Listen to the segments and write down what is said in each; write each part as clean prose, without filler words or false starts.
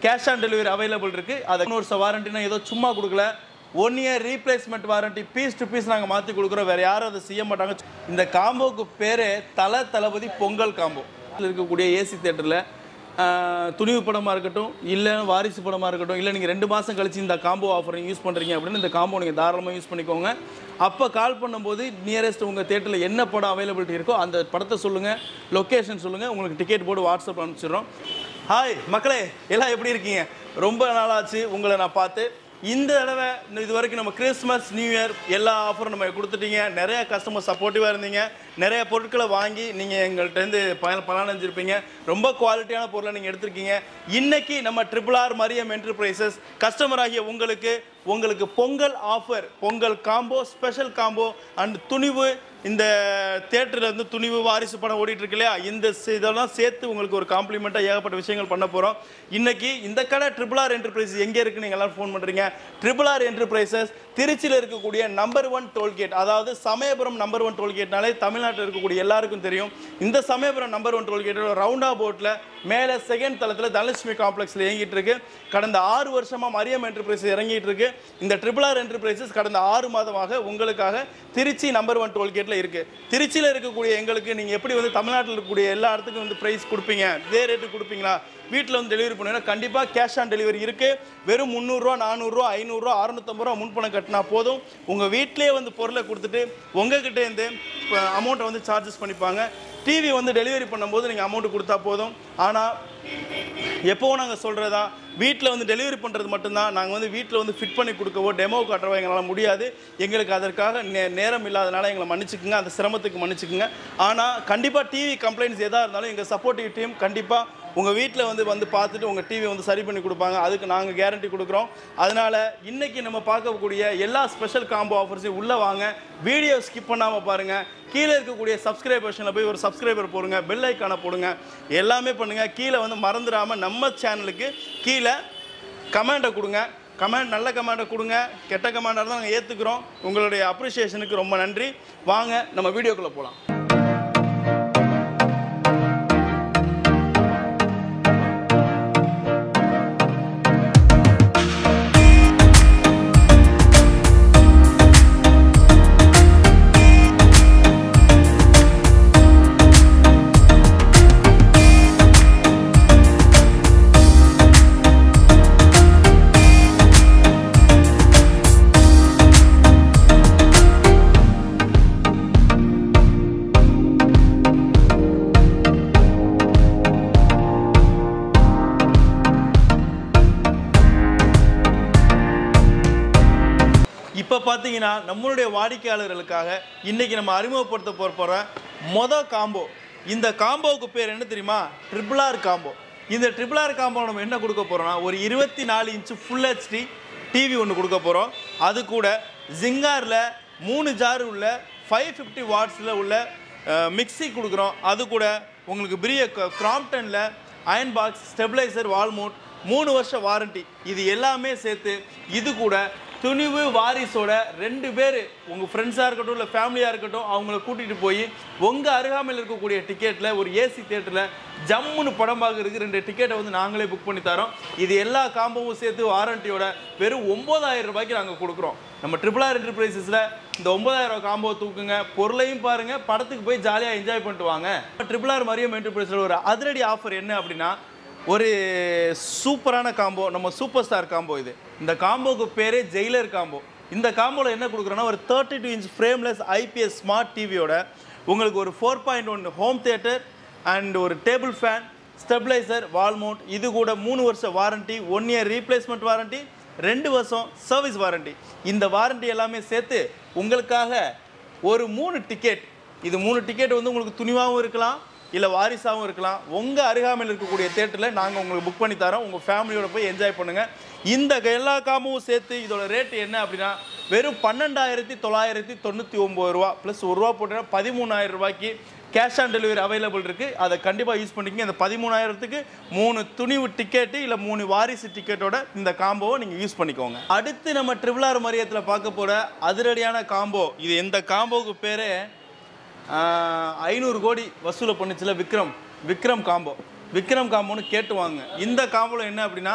Cash on delivery available இருக்குது. அது 1 வருஷம் வாரண்டினா ஏதோ சும்மா கொடுக்கல, 1 year replacement warranty, piece to piece நாங்கள் மாற்றி கொடுக்குறோம். வேறு யாரும் அதை செய்ய மாட்டாங்க. இந்த காம்போவுக்கு பேரே தளபதி பொங்கல் காம்போ. இருக்கக்கூடிய ஏசி தியேட்டரில் துணிவு படமாக இருக்கட்டும், இல்லை வாரிசு படமாக இருக்கட்டும், இல்லை நீங்கள் 2 மாதம் கழிச்சு இந்த காம்போ ஆஃபர் யூஸ் பண்ணுறீங்க அப்படின்னு இந்த காம்போ நீங்கள் தாராளமாக யூஸ் பண்ணிக்கோங்க. அப்போ கால் பண்ணும்போது நியரஸ்ட் உங்கள் தேட்டரில் என்ன படம் அவைலபிலிட்டி இருக்கோ அந்த படத்தை சொல்லுங்கள், லொக்கேஷன் சொல்லுங்கள், உங்களுக்கு டிக்கெட் போர்டு வாட்ஸ்அப் அனுப்பிச்சிடுறோம். ஹாய் மக்களே, எல்லாம் எப்படி இருக்கீங்க? ரொம்ப நாளாச்சு உங்களை நான் பார்த்து. இந்த தடவை இது வரைக்கும் நம்ம கிறிஸ்மஸ் நியூ இயர் எல்லா ஆஃபரும் நம்ம கொடுத்துட்டீங்க. நிறைய கஸ்டமர் சப்போர்ட்டிவாக இருந்தீங்க. நிறைய பொருட்களை வாங்கி நீங்கள் எங்கள்கிட்டருந்து பலனடைஞ்சிருப்பீங்க. ரொம்ப குவாலிட்டியான பொருளை நீங்கள் எடுத்திருக்கீங்க. இன்றைக்கி நம்ம RRR-MARIYAM என்டர்பிரைசஸ் கஸ்டமர் ஆகிய உங்களுக்கு Pongal offer, Pongal combo, special combo and Thunivu, இந்த தேட்டரில் வந்து துணிவு வாரிசு படம் ஓடிட்டு இருக்கு இல்லையா, இந்த இதெல்லாம் சேர்த்து உங்களுக்கு ஒரு காம்ப்ளிமெண்ட்டாக ஏகப்பட்ட விஷயங்கள் பண்ண போகிறோம். இன்றைக்கி இந்த கடை RRR என்டர்பிரைசஸ் எங்கே இருக்குன்னு நீங்கள் எல்லோரும் ஃபோன் பண்ணுறீங்க. RRR என்டர்பிரைசஸ் திருச்சியில் இருக்கக்கூடிய நம்பர் 1 டோல்கேட், அதாவது சமயபுரம் நம்பர் 1 டோல்கேட்னாலே தமிழ்நாட்டில் இருக்கக்கூடிய எல்லாருக்கும் தெரியும். இந்த சமயபுரம் நம்பர் 1 டோல்கேட்டோட ரவுண்டாபோட்டில் மேலே 2nd தளத்தில் தனலட்சுமி காம்ப்ளெக்ஸில் இயங்கிட்டு இருக்கு. கடந்த 6 வருஷமாக மரியம் என்டர்பிரைசஸ் இறங்கிட்டு இருக்கு. இந்த RRR என்டர்பிரைசஸ் கடந்த 6 மாதமாக உங்களுக்காக திருச்சி நம்பர் 1 டோல்கேட்டில் இருக்குது. திருச்சியில் இருக்கக்கூடிய எங்களுக்கு நீங்கள் எப்படி வந்து தமிழ்நாட்டில் இருக்கக்கூடிய எல்லா இடத்துக்கும் வந்து ப்ரைஸ் கொடுப்பீங்க, இதே ரேட்டு கொடுப்பீங்களா, வீட்டில் வந்து டெலிவரி பண்ணுவீங்கன்னா கண்டிப்பாக கேஷ் ஆன் டெலிவரி இருக்குது. வெறும் 300 400 500 650 முன்பணம் கட்டினா போதும். உங்கள் வீட்டிலே வந்து பொருளை கொடுத்துட்டு உங்ககிட்டேருந்து அமௌண்ட்டை வந்து சார்ஜஸ் பண்ணிப்பாங்க. டிவி வந்து டெலிவரி பண்ணும்போது நீங்கள் அமௌண்ட்டு கொடுத்தா போதும். ஆனால் எப்போவும் நாங்கள் சொல்கிறதா, வீட்டில் வந்து டெலிவரி பண்ணுறது மட்டும்தான். நாங்கள் வந்து வீட்டில் வந்து ஃபிட் பண்ணி கொடுக்கவோ டெமோ காட்டுறவோ எங்களால் முடியாது. எங்களுக்கு அதற்காக நேரம் இல்லாதனால எங்களை மன்னிச்சுக்குங்க, அந்த சிரமத்துக்கு மன்னிச்சுக்குங்க. ஆனால் கண்டிப்பாக டிவி கம்ப்ளைண்ட்ஸ் எதாக இருந்தாலும் எங்கள் சப்போர்ட்டிவ் டீம் கண்டிப்பாக உங்கள் வீட்டில் வந்து பார்த்துட்டு உங்கள் டிவி வந்து சரி பண்ணி கொடுப்பாங்க. அதுக்கு நாங்கள் கேரண்டி கொடுக்குறோம். அதனால் இன்றைக்கி நம்ம பார்க்கக்கூடிய எல்லா ஸ்பெஷல் காம்போ ஆஃபர்ஸையும் உள்ளே வாங்க, வீடியோ ஸ்கிப் பண்ணாமல் பாருங்கள். கீழே இருக்கக்கூடிய சப்ஸ்கிரைபர்ஷனில் போய் ஒரு சப்ஸ்கிரைபர் போடுங்க, பெல் ஐக்கானை போடுங்க, எல்லாமே பண்ணுங்கள். கீழே வந்து மறந்துடாமல் நம்ம சேனலுக்கு கீழே கமெண்ட்டை கொடுங்க. நல்ல கமெண்ட்டை கொடுங்க, கெட்ட கமெண்டாக இருந்தால் நாங்கள் ஏற்றுக்கிறோம். உங்களுடைய அப்ரிஷியேஷனுக்கு ரொம்ப நன்றி. வாங்க நம்ம வீடியோக்குள்ளே போகலாம். இப்போ பார்த்தீங்கன்னா நம்மளுடைய வாடிக்கையாளர்களுக்காக இன்றைக்கி நம்ம அறிமுகப்படுத்த போகிற மொதல் காம்போ. இந்த காம்போவுக்கு பேர் என்ன தெரியுமா? RRR combo. இந்த RRR காம்போ நம்ம என்ன கொடுக்க போகிறோம்னா, ஒரு 24 இன்ச்சு ஃபுல் HD டிவி ஒன்று கொடுக்க போகிறோம். அது கூட ஜிங்காரில் 3 ஜார் உள்ள 550 வாட்ஸில் உள்ள மிக்சி கொடுக்குறோம். அது கூட உங்களுக்கு பெரிய கிராம்ப்டனில் அயன் பாக்ஸ், ஸ்டெப்லைசர், வால்மவுண்ட், 3 வருஷம் வாரண்டி. இது எல்லாமே சேர்த்து இது கூட துணிவு வாரிசோட 2 பேர் உங்கள் ஃப்ரெண்ட்ஸாக இருக்கட்டும் இல்லை ஃபேமிலியாக இருக்கட்டும் அவங்கள கூட்டிகிட்டு போய் உங்கள் அருகாமையில் இருக்கக்கூடிய டிக்கெட்டில் ஒரு ஏசி தியேட்டரில் ஜம்முன்னு படம் பார்க்குறதுக்கு 2 டிக்கெட்டை வந்து நாங்களே புக் பண்ணி தரோம். இது எல்லா காம்போவும் சேர்த்து வாரண்டியோட வெறும் 9000 ரூபாய்க்கு நாங்கள் கொடுக்குறோம். நம்ம RRR என்டர்பிரைசஸில் இந்த 9000 காம்போ தூக்குங்க, பொருளையும் பாருங்கள், படத்துக்கு போய் ஜாலியாக என்ஜாய் பண்ணிட்டு வாங்க. RRR-MARIYAM என்டர்பிரைஸில் ஒரு அதிரடி ஆஃபர் என்ன அப்படின்னா, ஒரு சூப்பரான காம்போ, நம்ம சூப்பர் ஸ்டார் காம்போ. இந்த காம்போவுக்கு பேரே ஜெயிலர் காம்போ. இந்த காம்போவில் என்ன கொடுக்குறோன்னா, ஒரு 32 இன்ச் ஃப்ரேம்லெஸ் IPS ஸ்மார்ட் டிவியோட உங்களுக்கு ஒரு 4.1 ஹோம் தியேட்டர் அண்ட் ஒரு table fan, stabiliser, wall mount, இது கூட 3 வருஷம் வாரண்டி, 1 இயர் ரீப்ளேஸ்மெண்ட் வாரண்டி, 2 வருஷம் சர்வீஸ் வாரண்டி. இந்த வாரண்டி எல்லாமே சேர்த்து உங்களுக்காக ஒரு 3 டிக்கெட். இது 3 டிக்கெட் வந்து உங்களுக்கு துணிவாகவும் இருக்கலாம், இல்லை வாரிசாகவும் இருக்கலாம். உங்கள் அருகாமையில் இருக்கக்கூடிய தேட்டரில் நாங்கள் உங்களுக்கு புக் பண்ணி தரோம். உங்கள் ஃபேமிலியோட போய் என்ஜாய் பண்ணுங்கள். இந்த எல்லா காம்பவும் சேர்த்து இதோட ரேட்டு என்ன அப்படின்னா, வெறும் 12,999 ரூபா ப்ளஸ் 1 ரூபா போட்டீங்கன்னா 13,000 ரூபாய்க்கு கேஷ் ஆன் டெலிவரி அவைலபிள் இருக்குது. அதை கண்டிப்பாக யூஸ் பண்ணிக்கிங்க. இந்த 13,000க்கு 3 துணிவு டிக்கெட்டு இல்லை 3 வாரிசு டிக்கெட்டோட இந்த காம்போவை நீங்கள் யூஸ் பண்ணிக்கோங்க. அடுத்து நம்ம RRR-MARIYAத்தில் பார்க்க போகிற அதிரடியான காம்போ. இது எந்த காம்போவுக்கு பேரே 500 கோடி வசூலை பண்ணிச்சுல விக்ரம் காம்போ. விக்ரம் காம்போன்னு கேட்டு வாங்க. இந்த காம்போவில் என்ன அப்படின்னா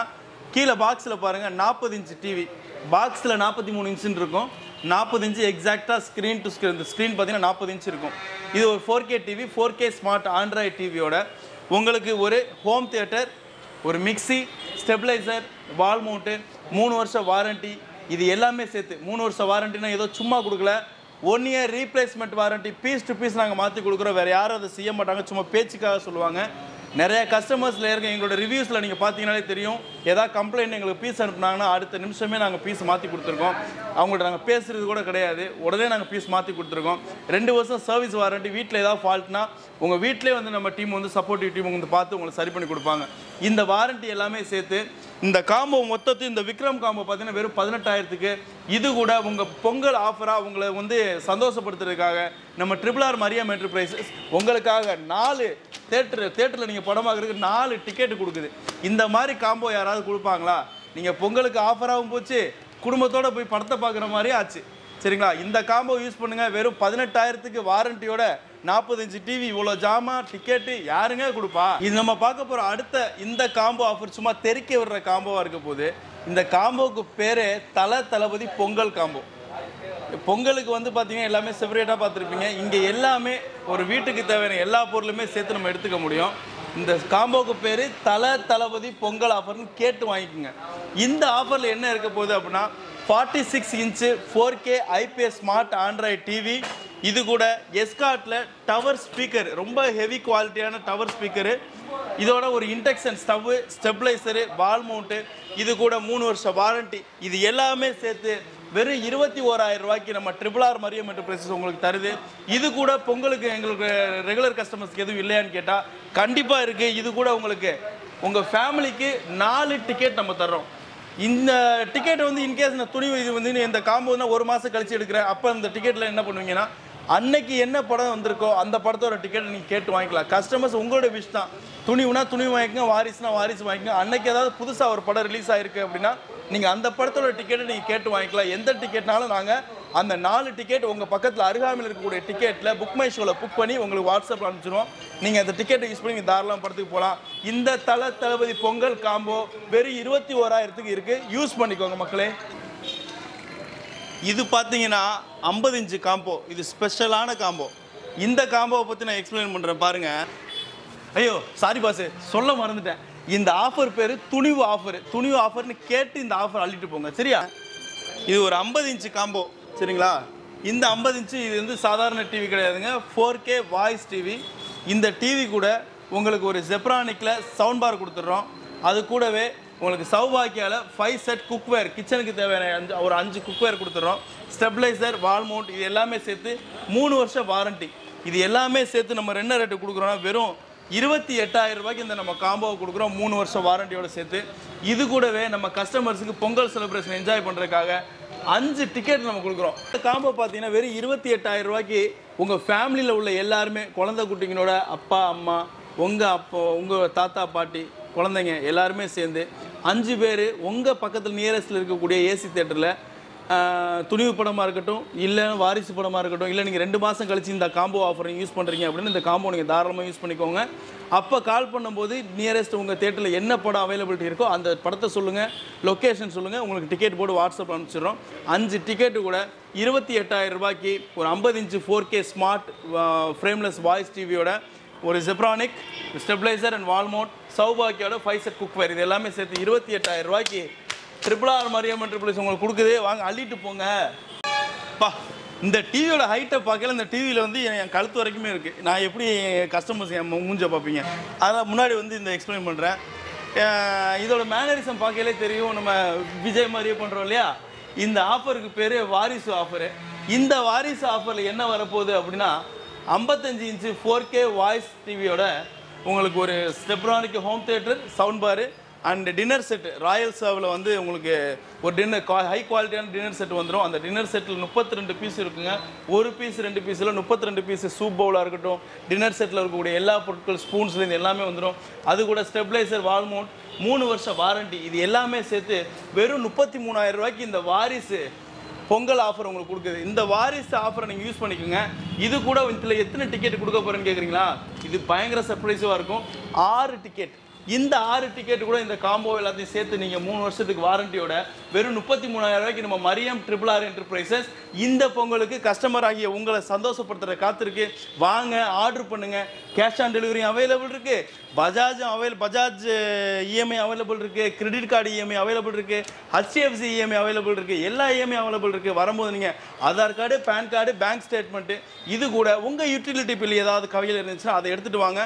கீழே பாக்ஸில் பாருங்கள் 40 இன்ச் டிவி, பாக்ஸில் 43 இன்ச்சுன்னு இருக்கும். 40 இன்ச்சு எக்ஸாக்டாக ஸ்க்ரீன் டு ஸ்க்ரீன், இந்த ஸ்க்ரீன் பார்த்தீங்கன்னா 40 இன்ச் இருக்கும். இது ஒரு 4K TV, 4K smart Android டிவியோட உங்களுக்கு ஒரு ஹோம் தியேட்டர், ஒரு மிக்சி, ஸ்டெப்லைசர், வால் மவுண்ட்டு, 3 வருஷம் வாரண்ட்டி, இது எல்லாமே சேர்த்து 3 வருஷம் வாரண்ட்டினா ஏதோ சும்மா கொடுக்கல, 1 year replacement warranty, piece to piece நாங்கள் மாற்றி கொடுக்குறோம். வேறு யாரும் அதை செய்ய மாட்டாங்க, சும்மா பேச்சுக்காக சொல்லுவாங்க. நிறைய கஸ்டமர்ஸில் இருக்க எங்களோட ரிவ்யூஸில் நீங்கள் பார்த்தீங்கன்னாலே தெரியும், ஏதாவது கம்ப்ளைண்ட் எங்களுக்கு பீஸ் அனுப்புனாங்கன்னா அடுத்த நிமிஷமே நாங்கள் பீஸ் மாற்றி கொடுத்துருக்கோம். அவங்கள்ட்ட நாங்கள் பேசுகிறது கூட கிடையாது, உடனே நாங்கள் பீஸ் மாற்றி கொடுத்துருக்கோம். 2 வருஷம் சர்வீஸ் வாரண்ட்டி. வீட்டில் ஏதாவது ஃபால்ட்னா உங்கள் வீட்டிலே வந்து நம்ம டீம் வந்து சப்போர்ட்டிவ் டீம் வந்து பார்த்து உங்களுக்கு சரி பண்ணி கொடுப்பாங்க. இந்த வாரண்ட்டி எல்லாமே சேர்த்து இந்த காம்போ மொத்தத்தையும் இந்த விக்ரம் காம்போ பார்த்தீங்கன்னா வெறும் 18,000க்கு. இது கூட உங்கள் பொங்கல் ஆஃபராக உங்களை வந்து சந்தோஷப்படுத்துறதுக்காக நம்ம RRR மரியம் என்டர்பிரைசஸ் உங்களுக்காக 4 தேட்டரில் நீங்கள் படம் பார்க்குறதுக்கு 4 டிக்கெட்டு கொடுக்குது. இந்த மாதிரி காம்போ யாராவது கொடுப்பாங்களா? நீங்கள் பொங்கலுக்கு ஆஃபராகவும் போச்சு, குடும்பத்தோடு போய் படத்தை பார்க்குற மாதிரி ஆச்சு. சரிங்களா? இந்த காம்போ யூஸ் பண்ணுங்கள். வெறும் 18,000க்கு வாரண்டியோட 40 இன்ச்சு டிவி, இவ்வளோ ஜாமா டிக்கெட்டு யாருங்க கொடுப்பா? இது நம்ம பார்க்க போகிற அடுத்த இந்த காம்போ ஆஃபர் சும்மா தெறிக்க விடுற காம்போவாக இருக்க போது. இந்த காம்போவுக்கு பேரே தளபதி பொங்கல் காம்போ. பொங்கலுக்கு வந்து பார்த்தீங்கன்னா எல்லாமே செப்பரேட்டாக பார்த்துருப்பீங்க. இங்கே எல்லாமே ஒரு வீட்டுக்கு தேவையான எல்லா பொருளுமே சேர்த்து நம்ம எடுத்துக்க முடியும். இந்த காம்போவுக்கு பேர் தளபதி பொங்கல் ஆஃபர்னு கேட்டு வாங்கிக்கோங்க. இந்த ஆஃபரில் என்ன இருக்க போகுது அப்படின்னா 46 inch 4K IPS smart Android TV, இது கூட எஸ்கார்ட்டில் டவர் ஸ்பீக்கர், ரொம்ப ஹெவி குவாலிட்டியான டவர் ஸ்பீக்கரு, இதோட ஒரு இண்டக்ஷன் ஸ்டவ்வு, ஸ்டெப்லைசரு, வால் மவுண்ட்டு, இது கூட 3 வருஷம் வாரண்ட்டி, இது எல்லாமே சேர்த்து வெறும் 21,000 ரூபாய்க்கு நம்ம RRR மரியம் என்டர்பிரைசஸ் உங்களுக்கு தருது. இது கூட பொங்கலுக்கு எங்களுக்கு ரெகுலர் கஸ்டமர்ஸ்க்கு எதுவும் இல்லையான்னு கேட்டால் கண்டிப்பாக இருக்குது. இது கூட உங்களுக்கு உங்கள் ஃபேமிலிக்கு 4 டிக்கெட் நம்ம தர்றோம். இந்த டிக்கெட் வந்து இன்கேஸ் இந்த துணிவு இது வந்து இந்த காம்போனா 1 மாதம் கழிச்சு எடுக்கிறேன், அப்போ இந்த டிக்கெட்டில் என்ன பண்ணுவீங்கன்னா அன்னைக்கு என்ன படம் வந்திருக்கோ அந்த படத்தோட டிக்கெட் நீங்கள் கேட்டு வாங்கிக்கலாம். கஸ்டமர்ஸ் உங்களோட விஷ் தான். துணிவுனா துணிவு வாங்கிக்கோங்க, வாரிசுனா வாரிசு வாங்கிக்கோங்க. அன்னைக்கு ஏதாவது புதுசாக ஒரு படம் ரிலீஸ் ஆகிருக்கு அப்படின்னா நீங்கள் அந்த படத்தோட டிக்கெட்டை நீங்கள் கேட்டு வாங்கிக்கலாம். எந்த டிக்கெட்னாலும் நாங்கள் அந்த 4 டிக்கெட் உங்கள் பக்கத்தில் அருகாமையில் இருக்கக்கூடிய டிக்கெட்டில் புக் மை ஷோவில் புக் பண்ணி உங்களுக்கு வாட்ஸ்அப்பில் அனுப்பிச்சிடுவோம். நீங்கள் அந்த டிக்கெட்டை யூஸ் பண்ணி தாராளமாக படத்துக்கு போகலாம். இந்த தளபதி பொங்கல் காம்போ வெறும் 21,000க்கு இருக்குது. யூஸ் பண்ணிக்கோங்க மக்களே. இது பார்த்தீங்கன்னா 50 இன்ச்சு காம்போ. இது ஸ்பெஷலான காம்போ. இந்த காம்போவை பற்றி நான் எக்ஸ்பிளைன் பண்ணுறேன் பாருங்கள். ஐயோ சாரி பாஸ், சொல்ல மறந்துட்டேன். இந்த ஆஃபர் பேர் துணிவு ஆஃபர். துணிவு ஆஃபர்னு கேட்டு இந்த ஆஃபர் அள்ளிட்டு போங்க, சரியா? இது ஒரு 50 இன்ச்சு காம்போ, சரிங்களா? இந்த 50 இன்ச்சு இது வந்து சாதாரண டிவி கிடையாதுங்க, 4K வாய்ஸ் டிவி. இந்த டிவி கூட உங்களுக்கு ஒரு ஜெப்ரானிக்கில் சவுண்ட் பார் கொடுத்துட்றோம். அது கூடவே உங்களுக்கு சௌபாக்கியாவில் 5 செட் குக்வேர், கிச்சனுக்கு தேவையான ஒரு 5 குக்வேர் கொடுத்துட்றோம். ஸ்டெப்லைசர், வால் மவுண்ட், இது எல்லாமே சேர்த்து 3 வருஷம் வாரண்ட்டி. இது எல்லாமே சேர்த்து நம்ம என்ன ரேட்டு கொடுக்குறோன்னா வெறும் 28,000 ரூபாய்க்கு இந்த நம்ம காம்போவை கொடுக்குறோம், 3 வருஷம் வாரண்டியோடு சேர்த்து. இது கூடவே நம்ம கஸ்டமர்ஸுக்கு பொங்கல் செலிப்ரேஷன் என்ஜாய் பண்ணுறதுக்காக 5 டிக்கெட் நம்ம கொடுக்குறோம். இந்த காம்போ பார்த்தீங்கன்னா வெறும் 28,000 ரூபாய்க்கு உங்கள் ஃபேமிலியில் உள்ள எல்லாருமே, குழந்தை குட்டிங்களோட அப்பா அம்மா, உங்கள் தாத்தா பாட்டி, குழந்தைங்க எல்லாருமே சேர்ந்து 5 பேர் உங்கள் பக்கத்தில் நியரஸ்ட்டில் இருக்கக்கூடிய ஏசி தேட்டரில் துணிவு படமாக இருக்கட்டும், இல்லை வாரிசு படமாக இருக்கட்டும், இல்லை நீங்கள் 2 மாதம் கழிச்சு இந்த காம்போ ஆஃபர் யூஸ் பண்ணுறீங்க அப்படின்னு இந்த காம்போ நீங்கள் தாராளமாக யூஸ் பண்ணிக்கோங்க. அப்போ கால் பண்ணும்போது நியரஸ்ட் உங்கள் தேட்டரில் என்ன படம் அவைலபிலிட்டி இருக்கோ அந்த படத்தை சொல்லுங்கள், லொக்கேஷன் சொல்லுங்கள், உங்களுக்கு டிக்கெட் போட்டு வாட்ஸ்அப்பில் அனுப்பிச்சிடுறோம். 5 டிக்கெட்டு கூட 28,000 ரூபாய்க்கு ஒரு 50 inch 4K smart frameless voice டிவியோட ஒரு Zebronic, stabiliser and wall mount, சௌபாக்கியோட 5 செட் குக்வேர், இது எல்லாமே சேர்த்து 28,000 ரூபாய்க்கு RRR மரியம் என்டர்பிரைசஸ் உங்களுக்கு கொடுக்குது. வாங்க அள்ளிட்டு போங்க. பா, இந்த டிவியோட ஹைட்டை பார்க்கல, இந்த டிவியில் வந்து என் கழுத்து வரைக்குமே இருக்குது. நான் எப்படி கஸ்டமர்ஸ் என் மூஞ்ச பார்ப்பீங்க, அதான் முன்னாடி வந்து இந்த எக்ஸ்பிளைன் பண்ணுறேன். இதோட மேனரிசம் பார்க்கலே தெரியும், நம்ம விஜய் மாதிரியே பண்ணுறோம் இல்லையா? இந்த ஆஃபருக்கு பேர் வாரிசு ஆஃபரு. இந்த வாரிசு ஆஃபரில் என்ன வரப்போகுது அப்படின்னா 55 இன்ச்சு 4K வாய்ஸ் டிவியோட உங்களுக்கு ஒரு ஸ்டெப்ரானிக் ஹோம் தியேட்டர், சவுண்ட் பாரு அண்ட் டின்னர் செட். ராயல் சர்வில் வந்து உங்களுக்கு ஒரு ஹை குவாலிட்டியான டின்னர் செட் வந்துடும். அந்த டின்னர் செட்டில் 32 பீஸ் இருக்குங்க. ஒரு பீஸ் 2 பீஸில் 32 பீஸ் சூப் பவுலாக இருக்கட்டும், டின்னர் செட்டில் இருக்கக்கூடிய எல்லா பொருட்கள், ஸ்பூன்ஸ்லேருந்து எல்லாமே வந்துடும். அது கூட ஸ்டெப்லைசர், வால் மவுண்ட், 3 வருஷம் வாரண்ட்டி, இது எல்லாமே சேர்த்து வெறும் 33,000 ரூபாய்க்கு இந்த வாரிசு பொங்கல் ஆஃபர் உங்களுக்கு கொடுக்குது. இந்த வாரிசு ஆஃபரை நீங்கள் யூஸ் பண்ணிக்கோங்க. இது கூட இதில் எத்தனை டிக்கெட் கொடுக்க போகிறேன்னு கேட்குறீங்களா? இது பயங்கர சர்ப்ரைஸாக இருக்கும். 6 டிக்கெட். இந்த 6 டிக்கெட் கூட இந்த காம்போ எல்லாத்தையும் சேர்த்து நீங்கள் 3 வருஷத்துக்கு வாரண்டியோட வெறும் 33,000 ரூபாய்க்கு நம்ம மரியம் RRR என்டர்பிரைசஸ் இந்த பொங்கலுக்கு கஸ்டமர் ஆகிய உங்களை சந்தோஷப்படுத்துகிற காத்திருக்கு. வாங்க, ஆர்டர் பண்ணுங்க. கேஷ் ஆன் டெலிவரி அவைலபிள் இருக்கு. பஜாஜ் இஎம்ஐ அவைலபிள் இருக்கு. கிரெடிட் கார்டு இஎம்ஐ அவைலபிள் இருக்கு. HDFC இஎம்ஐ அவைலபிள் இருக்கு. எல்லா இஎம்ஐ அவைலபிள் இருக்கு. வரும்போது நீங்கள் Aadhaar card, PAN card, bank statement, இது கூட உங்கள் யூட்டிலிட்டி பில் ஏதாவது கவையில் இருந்துச்சுன்னா அதை எடுத்துகிட்டு வாங்க.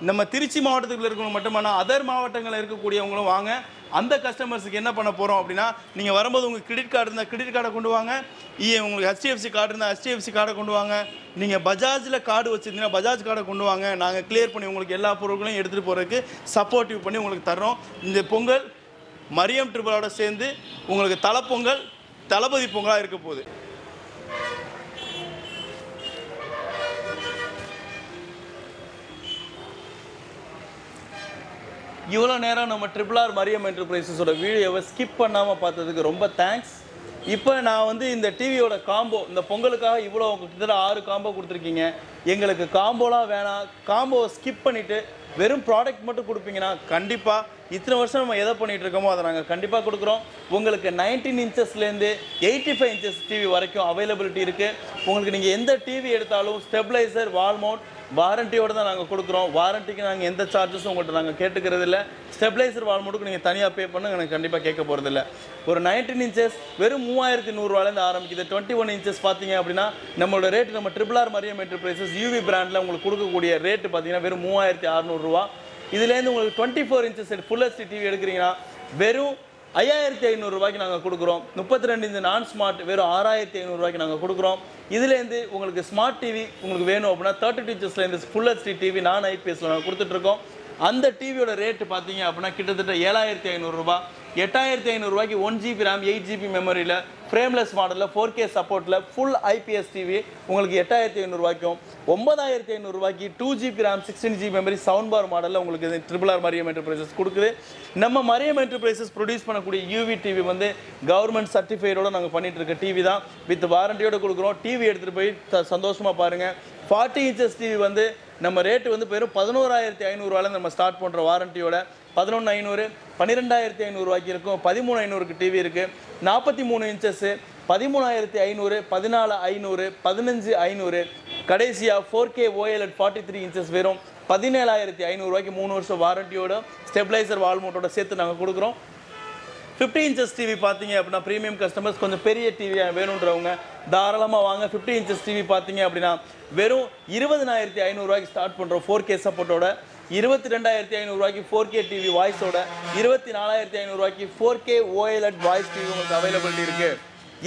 நம்ம திருச்சி மாவட்டத்துக்குள்ள இருக்கவங்க மட்டுமானா அதர் மாவட்டங்களில் இருக்கக்கூடியவங்களும் வாங்க. அந்த கஸ்டமர்ஸுக்கு என்ன பண்ண போகிறோம் அப்படின்னா, நீங்கள் வரும்போது உங்களுக்கு கிரெடிட் கார்டு இருந்தால் கிரெடிட் கார்டை கொண்டு வாங்க. உங்களுக்கு HDFC கார்டு இருந்தால் HDFC கார்டை கொண்டு வாங்க. நீங்கள் பஜாஜில் கார்டு வச்சுருந்தீங்கன்னா பஜாஜ் கார்டை கொண்டு வாங்க. நாங்கள் கிளியர் பண்ணி உங்களுக்கு எல்லா பொருட்களையும் எடுத்துகிட்டு போகிறதுக்கு சப்போர்ட்டிவ் பண்ணி உங்களுக்கு தர்றோம். இந்த பொங்கல் மரியம் RRRோட சேர்ந்து உங்களுக்கு தலைப்பொங்கல், தளபதி பொங்கலாக இருக்க போகுது. இவ்வளோ நேரம் நம்ம RRR மரியம் என்டர்பிரைசஸோட வீடியோவை ஸ்கிப் பண்ணாமல் பார்த்ததுக்கு ரொம்ப தேங்க்ஸ். இப்போ நான் இந்த டிவியோட காம்போ, இந்த பொங்கலுக்காக இவ்வளோ கிட்டத்தட்ட 6 காம்போ கொடுத்துருக்கீங்க. எங்களுக்கு காம்போலாம் வேணாம், காம்போவை ஸ்கிப் பண்ணிவிட்டு வெறும் ப்ராடக்ட் மட்டும் கொடுப்பீங்கன்னா கண்டிப்பாக இத்தனை வருஷம் நம்ம எதை பண்ணிகிட்டு இருக்கோமோ அதை நாங்கள் கண்டிப்பாக கொடுக்குறோம். உங்களுக்கு 19 இன்ச்சஸ்லேருந்து 85 இன்ச்சஸ் டிவி வரைக்கும் அவைலபிலிட்டி இருக்குது. உங்களுக்கு நீங்கள் எந்த டிவி எடுத்தாலும் ஸ்டெப்லைசர், வால் மவுண்ட் வாரண்டியோடு தான் நாங்கள் கொடுக்குறோம். வாரண்டிக்கு நாங்கள் எந்த சார்ஜஸும் உங்கள்கிட்ட நாங்கள் கேட்டுக்கிறது இல்லை. ஸ்டெப்லைசர் வால் மவுண்ட்டுக்கு நீங்கள் தனியாக பே பண்ண எனக்கு கண்டிப்பாக கேட்க போகிறதில்ல. ஒரு 19 இன்ச்சஸ் வெறும் 3100 ரூபாயிலேருந்து ஆரம்பிக்குது. 21 இன்ச்சஸ் பார்த்தீங்க அப்படின்னா நம்மளோட ரேட்டு நம்ம RRR மரியம் என்டர்பிரைசஸ் யூவி பிராண்டில் உங்களுக்கு கொடுக்கக்கூடிய ரேட்டு பார்த்தீங்கன்னா வெறும் 3600 ரூபா. இதுலேருந்து உங்களுக்கு 24 இன்ச்சஸ் ஃபுல் HD டிவி எடுக்கிறீங்கன்னா வெறும் 5500 ரூபாய்க்கு நாங்கள் கொடுக்குறோம். 32 இன்ச் நான் ஸ்மார்ட் வெறும் 6500 ரூபாய்க்கு நாங்கள் கொடுக்குறோம். இதுலேருந்து உங்களுக்கு ஸ்மார்ட் டிவி உங்களுக்கு வேணும் அப்படின்னா 32 இன்ச்சஸ்லேருந்து ஃபுல் HD டிவி நான் IPSல நாங்கள் கொடுத்துட்ருக்கோம். அந்த டிவியோட ரேட்டு பார்த்தீங்க அப்படின்னா கிட்டத்தட்ட 7500 ரூபா. 8500 ரூபாய்க்கு 1 GB RAM 8 GB மெமரியில் ஃப்ரேம்லெஸ் மாடலில் 4K சப்போர்ட்டில் ஃபுல் IPS டிவி உங்களுக்கு 8500 ரூபாய்க்கும், 9500 ரூபாய்க்கு 2 GB RAM 16 GB memory sound bar மாடலில் உங்களுக்கு RRR மரியம் என்டர்பிரைசஸ் கொடுக்குது. நம்ம மரியம் என்டர்பிரைசஸ் ப்ரொடியூஸ் பண்ணக்கூடிய யூவி டிவி கவர்மெண்ட் சர்டிஃபைடோட நாங்கள் பண்ணிட்டு இருக்க டிவி தான். வித் வாரண்டியோட கொடுக்குறோம். டிவி எடுத்துகிட்டு போய் சந்தோஷமாக பாருங்கள். 40 இன்ச்சஸ் டிவி நம்ம ரேட்டு வெறும் 11500 ரூபாயிலேருந்து நம்ம ஸ்டார்ட் பண்ணுற வாரண்டியோட 11500, 12500 ரூபாய்க்கு இருக்கும். 13500க்கு டிவி இருக்குது. 43 இன்ச்சஸ் 13500, 14500, 15500. கடைசியாக 4K OLED 43 இன்ச்சஸ் வெறும் 17500 ரூபாய்க்கு 3 வருஷம் வாரண்டியோட ஸ்டெப்லைசர் வால் மவுண்டோட சேர்த்து நாங்கள் கொடுக்குறோம். 50 இன்ச்சஸ் டிவி பார்த்தீங்க அப்படின்னா ப்ரீமியம் கஸ்டமர்ஸ் கொஞ்சம் பெரிய டிவியாக வேணுன்றவங்க தாராளமாக வாங்க. 50 இன்ச்சஸ் டிவி பார்த்தீங்க அப்படின்னா வெறும் 20500 ரூபாய்க்கு ஸ்டார்ட் பண்ணுறோம் 4K சப்போர்ட்டோட. 22500 ரூபாய்க்கு 4K டிவி வாய்ஸோட, 24500 ரூபாய்க்கு 4K OLED வாய்ஸ் டிவி உங்களுக்கு அவைலபிலிட்டி இருக்குது.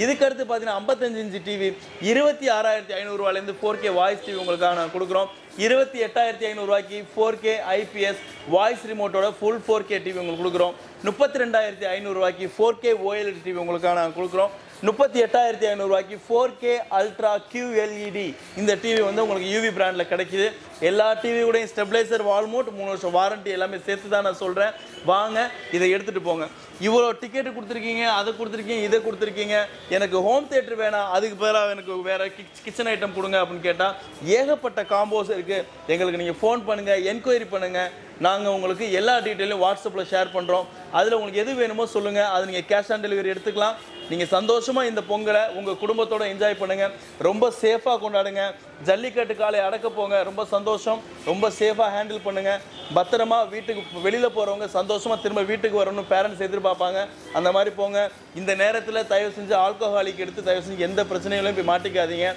இதுக்கடுத்து பார்த்தீங்கன்னா 55 இன்ச்சு டிவி 26500 ரூபாயிலேருந்து 4K வாய்ஸ் டிவி உங்களுக்காக நான் கொடுக்குறோம். 28500 ரூபாய்க்கு 4K IPS வாய்ஸ் ரிமோட்டோட ஃபுல் 4K டிவி உங்களுக்கு கொடுக்குறோம். 32500 ரூபாய்க்கு 4K OLED டிவி உங்களுக்காக நான் கொடுக்குறோம். 38500 ரூபாய்க்கு 4K அல்ட்ரா QLED இந்த டிவி உங்களுக்கு யூவி பிராண்டில் கிடைக்குது. எல்லா டிவியோடையும் ஸ்டெப்லைசர், வால் மவுண்ட், 3 வருஷம் வாரண்டி எல்லாமே சேர்த்து தான் நான் சொல்கிறேன். வாங்க, இதை எடுத்துகிட்டு போங்க. இவ்வளோ டிக்கெட்டு கொடுத்துருக்கீங்க, அதை கொடுத்துருக்கீங்க, இதை கொடுத்துருக்கீங்க, எனக்கு ஹோம் தியேட்டர் வேணாம், அதுக்கு பதிலாக எனக்கு வேறு கிச்சன் ஐட்டம் கொடுங்க அப்படின்னு கேட்டால் ஏகப்பட்ட காம்போஸ் இருக்குது. எங்களுக்கு நீங்கள் ஃபோன் பண்ணுங்கள், என்கொயரி பண்ணுங்கள். நாங்கள் உங்களுக்கு எல்லா டீட்டெயிலும் வாட்ஸ்அப்பில் ஷேர் பண்ணுறோம். அதில் உங்களுக்கு எது வேணுமோ சொல்லுங்கள். அது நீங்கள் கேஷ் ஆன் டெலிவரி எடுத்துக்கலாம். நீங்கள் சந்தோஷமாக இந்த பொங்கலை உங்கள் குடும்பத்தோடு என்ஜாய் பண்ணுங்கள். ரொம்ப சேஃபாக கொண்டாடுங்க. ஜல்லிக்கட்டு காலை அடக்க போங்க. ரொம்ப சந்தோஷம். ரொம்ப சேஃபாக ஹேண்டில் பண்ணுங்கள். பத்திரமா வீட்டுக்கு வெளியில் போகிறவங்க சந்தோஷமாக திரும்ப வீட்டுக்கு வரணும்னு பேரண்ட்ஸ் எதிர்பார்ப்பாங்க. அந்த மாதிரி போங்க. இந்த நேரத்தில் தயவு செஞ்சு ஆல்கஹாலிக் எடுத்து தயவு செஞ்சு எந்த பிரச்சனைகளையும் போய் மாட்டிக்காதீங்க.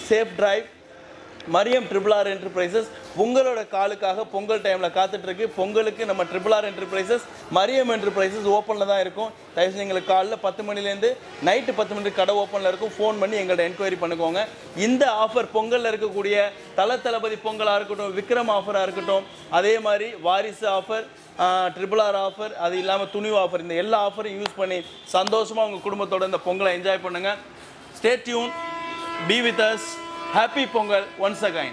Safe drive. Mariam RRR enterprises உங்களோட காலுக்காக பொங்கல் டைமில் காத்துட்ருக்கு. பொங்கலுக்கு நம்ம RRR என்டர்பிரைசஸ் மரியம் என்டர்பிரைசஸ் ஓப்பனில் தான் இருக்கும். தயவுசெய்து எங்களுக்கு காலைல 10 மணிலேருந்து நைட்டு 10 மணிக்கு கடை ஓப்பனில் இருக்கும். ஃபோன் பண்ணி எங்கள்கிட்ட என்கொயரி பண்ணிக்கோங்க. இந்த ஆஃபர் பொங்கலில் இருக்கக்கூடிய தளபதி பொங்கலாக இருக்கட்டும், விக்ரம் ஆஃபராக இருக்கட்டும், அதே மாதிரி வாரிசு ஆஃபர், RRR ஆஃபர், அது இல்லாமல் துணிவு ஆஃபர், இந்த எல்லா ஆஃபரையும் யூஸ் பண்ணி சந்தோஷமாக உங்கள் குடும்பத்தோட இந்த பொங்கலை என்ஜாய் பண்ணுங்கள். Stay tune, be with us. Happy Pongal once again.